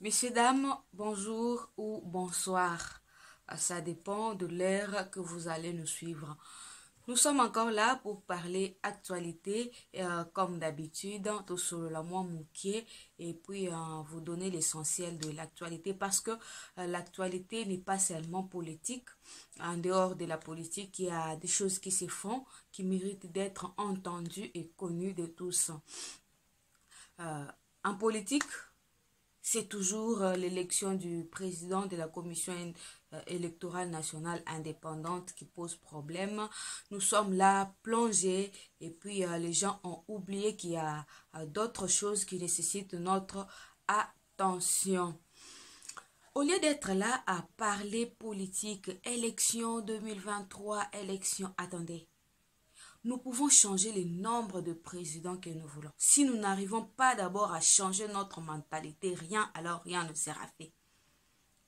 Messieurs, dames, bonjour ou bonsoir. Ça dépend de l'heure que vous allez nous suivre. Nous sommes encore là pour parler actualité, comme d'habitude, tout sur la moi Moukier, et puis vous donner l'essentiel de l'actualité parce que l'actualité n'est pas seulement politique. En dehors de la politique, il y a des choses qui se font, qui méritent d'être entendues et connues de tous. En politique, c'est toujours l'élection du président de la commission électorale nationale indépendante qui pose problème. Nous sommes là plongés et puis les gens ont oublié qu'il y a d'autres choses qui nécessitent notre attention. Au lieu d'être là à parler politique, élection 2023, élection, attendez. Nous pouvons changer le nombre de présidents que nous voulons. Si nous n'arrivons pas d'abord à changer notre mentalité, alors rien ne sera fait.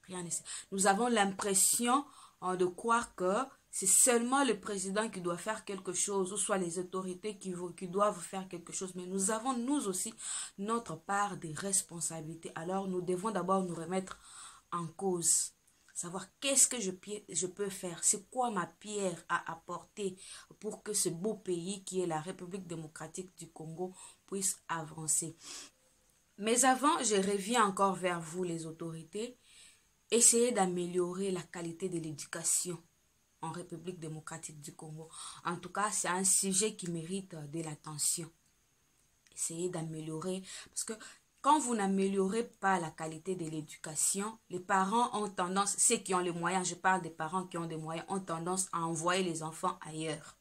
Rien ne sera. Nous avons l'impression de croire que c'est seulement le président qui doit faire quelque chose, ou soit les autorités qui doivent faire quelque chose. Mais nous avons, nous aussi, notre part de responsabilité. Alors, nous devons d'abord nous remettre en cause. Savoir qu'est-ce que je peux faire, c'est quoi ma pierre à apporter pour que ce beau pays qui est la République démocratique du Congo puisse avancer. Mais avant, je reviens encore vers vous les autorités. Essayez d'améliorer la qualité de l'éducation en République démocratique du Congo. En tout cas, c'est un sujet qui mérite de l'attention. Essayez d'améliorer parce que quand vous n'améliorez pas la qualité de l'éducation, les parents ont tendance, ceux qui ont les moyens, je parle des parents qui ont des moyens, ont tendance à envoyer les enfants ailleurs.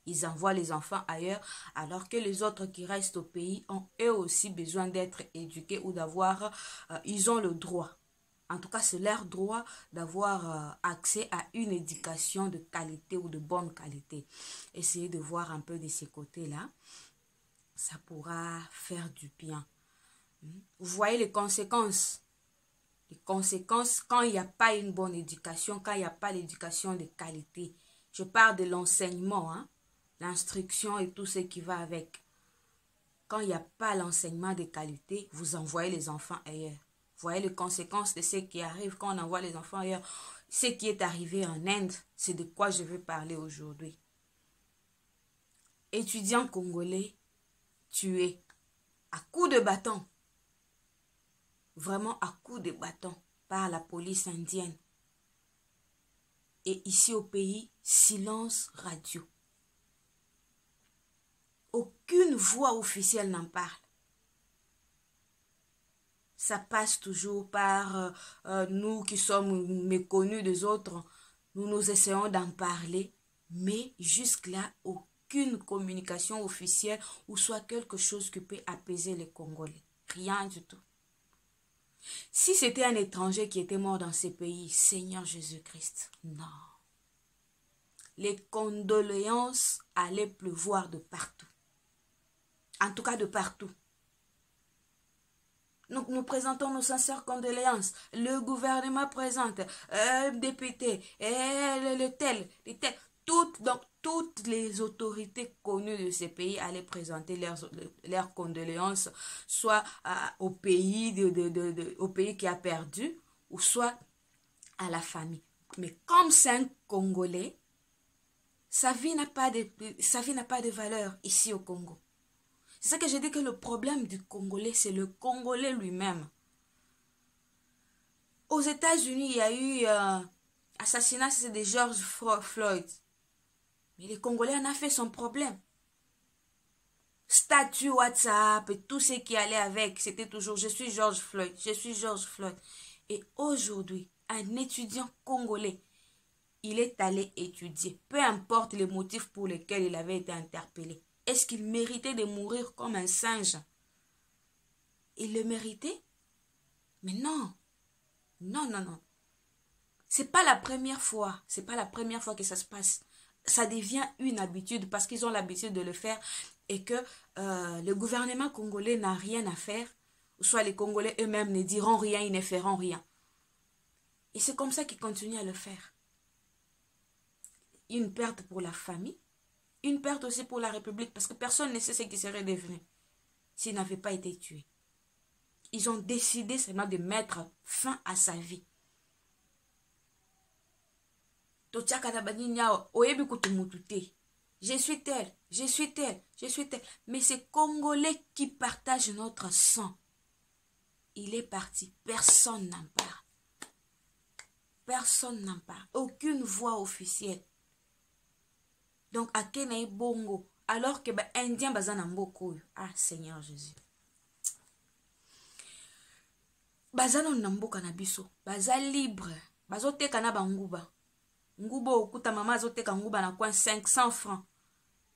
Ils envoient les enfants ailleurs alors que les autres qui restent au pays ont eux aussi besoin d'être éduqués ou d'avoir, ils ont le droit. En tout cas, c'est leur droit d'avoir accès à une éducation de qualité ou de bonne qualité. Essayez de voir un peu de ces côtés-là. Ça pourra faire du bien. Vous voyez les conséquences. Les conséquences quand il n'y a pas une bonne éducation, quand il n'y a pas l'éducation de qualité. Je parle de l'enseignement, hein, l'instruction et tout ce qui va avec. Quand il n'y a pas l'enseignement de qualité, vous envoyez les enfants ailleurs. Vous voyez les conséquences de ce qui arrive quand on envoie les enfants ailleurs. Ce qui est arrivé en Inde, c'est de quoi je veux parler aujourd'hui. Étudiants congolais tués à coups de bâton. Vraiment à coups de bâton par la police indienne. Et ici au pays, silence radio. Aucune voix officielle n'en parle. Ça passe toujours par nous qui sommes méconnus des autres. Nous essayons d'en parler, mais jusque-là, aucune communication officielle ou soit quelque chose qui peut apaiser les Congolais. Rien du tout. Si c'était un étranger qui était mort dans ces pays, Seigneur Jésus-Christ, non. Les condoléances allaient pleuvoir de partout. En tout cas, de partout. Donc, nous présentons nos sincères condoléances. Le gouvernement présente, député, le tel. Donc, toutes les autorités connues de ces pays allaient présenter leurs condoléances, soit au pays au pays qui a perdu, ou soit à la famille. Mais comme c'est un Congolais, sa vie n'a pas de valeur ici au Congo. C'est ça que je dis que le problème du Congolais, c'est le Congolais lui-même. Aux États-Unis, il y a eu assassinat de George Floyd. Mais le Congolais en a fait son problème. Statut WhatsApp et tout ce qui allait avec, c'était toujours « Je suis George Floyd, je suis George Floyd ». Et aujourd'hui, un étudiant congolais, il est allé étudier, peu importe les motifs pour lesquels il avait été interpellé. Est-ce qu'il méritait de mourir comme un singe? Il le méritait? Mais non. Non, non, non. C'est pas la première fois. C'est pas la première fois que ça se passe. Ça devient une habitude parce qu'ils ont l'habitude de le faire et que le gouvernement congolais n'a rien à faire. Soit les Congolais eux-mêmes ne diront rien, ils ne feront rien. Et c'est comme ça qu'ils continuent à le faire. Une perte pour la famille. Une perte aussi pour la République parce que personne ne sait ce qui serait devenu s'il n'avait pas été tué. Ils ont décidé seulement de mettre fin à sa vie. Je suis tel, je suis tel, je suis tel. Mais ces Congolais qui partagent notre sang, il est parti. Personne n'en parle. Personne n'en parle. Aucune voix officielle. Donc, à Kenya Bongo, alors que les Indiens bazana mboko. Ah, Seigneur Jésus. Bazana namboka na biso. Baza libre. Bazoteka na banguba. Nguba okuta mama azoteka nguba na coin 500 francs.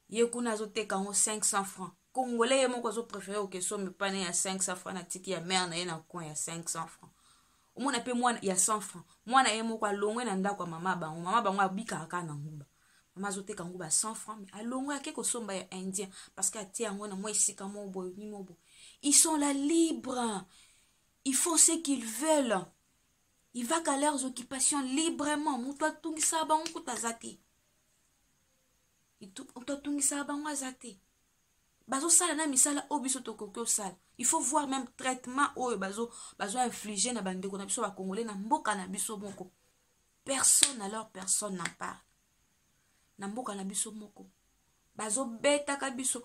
Yekuna azoteka ngo 500 francs. Congolais yemo ko zo préférer que so me pane ya 500 francs na tiki ya mère na ye na coin ya 500 francs. Omona pe mwana ya 100 francs. Mwana yemo kwa longwe na ndako mama bango. Mama bango abika aka na nguba. Mama azoteka nguba 100 francs mais alongwe ake ko somba ya indien parce que atie yango na moi isika mo boy ni mo boy. Ils sont là libres. Ils font ce qu'ils veulent. Ils vont à leurs occupations librement. Moutoua tungi saba on kuta zate. Moutoua tungi saba on zate. Bazo sala na misala obiso tokoko sala. Il faut voir même traitement o bazo infliger na bande ko na biso ba congolais na mboka na biso moko. Personne alors personne n'en parle. Na mboka na biso moko. Bazo beta ka biso.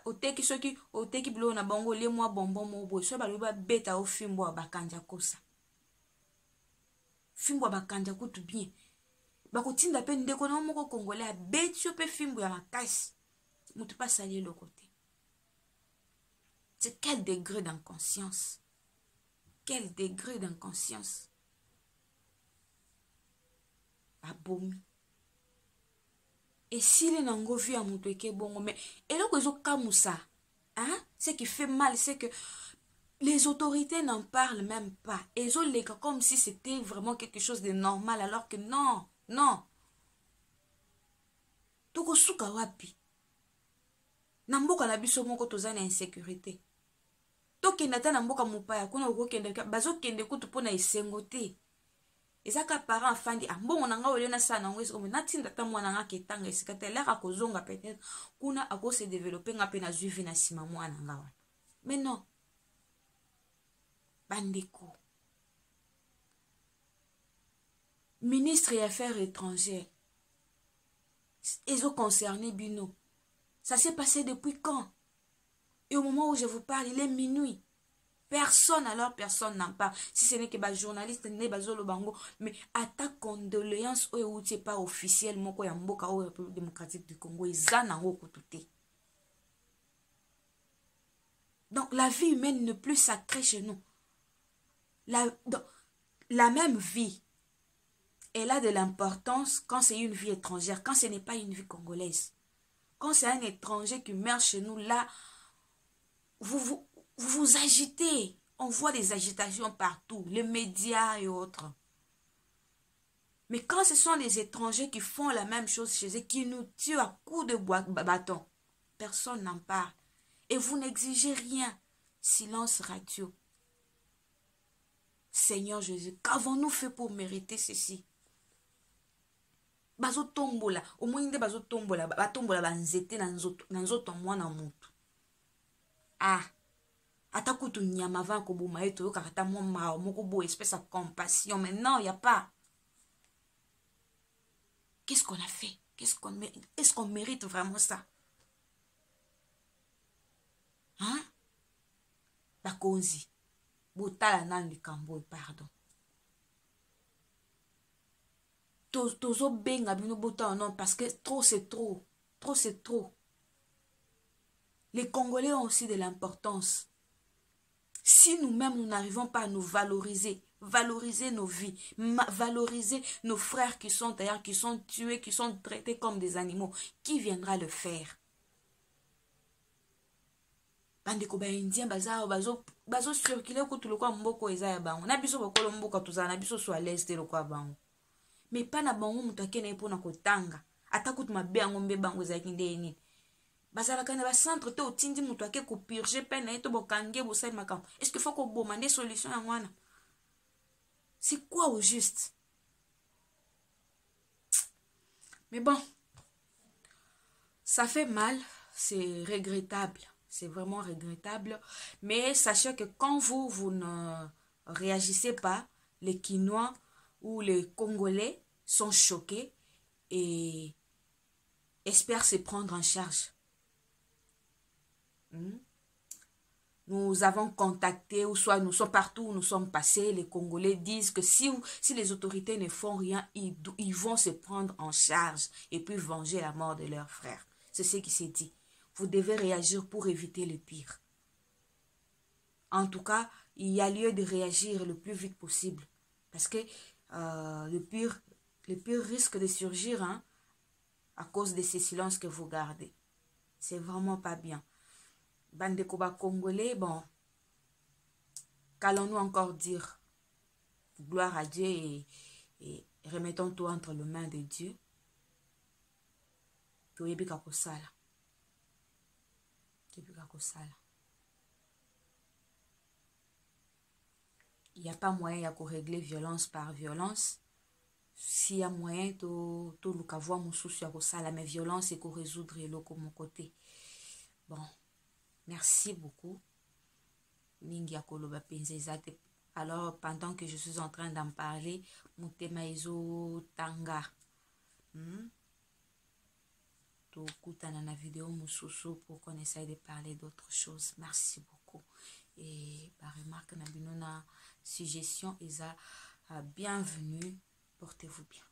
Oteki soki oteki bilo na bango le mwa bonbon mo boy. So ba loba beta o fimbo bakanja kosa. Fimbo bakanja kutu bien. Bakotinda pe ndeko na moko congolais a betio pe fimbo ya makasi. Mutu pas salir le côté. C'est quel degré d'inconscience? Quel degré d'inconscience? Abomi. Et s'il est nango vu à moutoueke bongo, mais et là que zo kamoussa, hein? Ce qui fait mal, c'est que les autorités n'en parlent même pas. Et ils ont les cas comme si c'était vraiment quelque chose de normal, alors que non, non. Toko suka wapi. Namboka na biso moko tozana insécurité. Toki nata namboka mupaya kuna ukokende bazo kende kutu pona isengote. Ezaka parent afandi ambongo nanga olena sana ngweso mais natinda ta mwana nga ketanga esikata leka kozonga peut-être kuna ako se développer nga pe na juive na sima mwana nga wana. Mais non. Bandeko. Ministre des Affaires étrangères. Ils ont concerné Bino. Ça s'est passé depuis quand? Et au moment où je vous parle, il est minuit. Personne, alors personne n'en parle. Si ce n'est que les journalistes, mais à ta condoléance, ou tu pas officiel, moko ya mboka ou République démocratique du Congo, ils en tout. Donc la vie humaine n'est plus sacrée chez nous. La même vie, elle a de l'importance quand c'est une vie étrangère, quand ce n'est pas une vie congolaise. Quand c'est un étranger qui meurt chez nous, là, vous vous agitez. On voit des agitations partout, les médias et autres. Mais quand ce sont les étrangers qui font la même chose chez eux, qui nous tuent à coups de bâton, personne n'en parle. Et vous n'exigez rien. Silence radio. Seigneur Jésus, qu'avons-nous fait pour mériter ceci? Bazo tombola, au moins de bazo tombola, batombola banzete nanzoto mwana mutu. Ah, atakutu nyama van ko buma eto kakata moma moko bo espèce de compassion, mais non, il y a pas. Qu'est-ce qu'on a fait? Est-ce qu'on mérite vraiment ça? Hein? Bakonzi, botala nan likambo, pardon. Tozo benga bino bota non parce que trop c'est trop. Trop c'est trop. Les Congolais ont aussi de l'importance. Si nous-mêmes nous n'arrivons pas à nous valoriser, valoriser nos vies, valoriser nos frères qui sont d'ailleurs, qui sont tués, qui sont traités comme des animaux, qui viendra le faire? Bandeko ba indien bazo circuler ko tuloko mboko eza ya bango. Na biso bokolo mboka tuzana na biso so à l'est lokwa bango. Mais pas na bango mutu akene mpona kotanga ata kutu mabe yango mbe bango ezalaki nde nini bazalaka na bacentre te otindi mutu ake kopurge pe na ye to bokange bosali makambo. Est-ce qu'il faut koboma nde solution yango wana? C'est quoi au juste? Mais bon, ça fait mal, c'est regrettable, C'est vraiment regrettable. Mais sachez que quand vous ne réagissez pas, les Quinois ou les Congolais sont choqués et espèrent se prendre en charge. Nous avons contacté, ou soit nous sommes partout où nous sommes passés, les Congolais disent que si les autorités ne font rien, ils vont se prendre en charge et puis venger la mort de leurs frères. C'est ce qui s'est dit. Vous devez réagir pour éviter le pire. En tout cas, il y a lieu de réagir le plus vite possible. Parce que le pire risque de surgir à cause de ces silences que vous gardez. C'est vraiment pas bien. Bandekoba congolais, bon, qu'allons-nous encore dire? Gloire à Dieu et remettons tout entre les mains de Dieu. Il n'y a pas moyen de régler violence par violence. S'il y a moyen, tout le cas voit mon souci à ça, mais violence et qu'on résoudre le mon côté. Bon, merci beaucoup. Alors, pendant que je suis en train d'en parler, mon thème est tanga. Tout dans la vidéo pour qu'on essaye de parler d'autres choses. Merci beaucoup. Et par remarque, na suggestion, bienvenue. Portez-vous bien.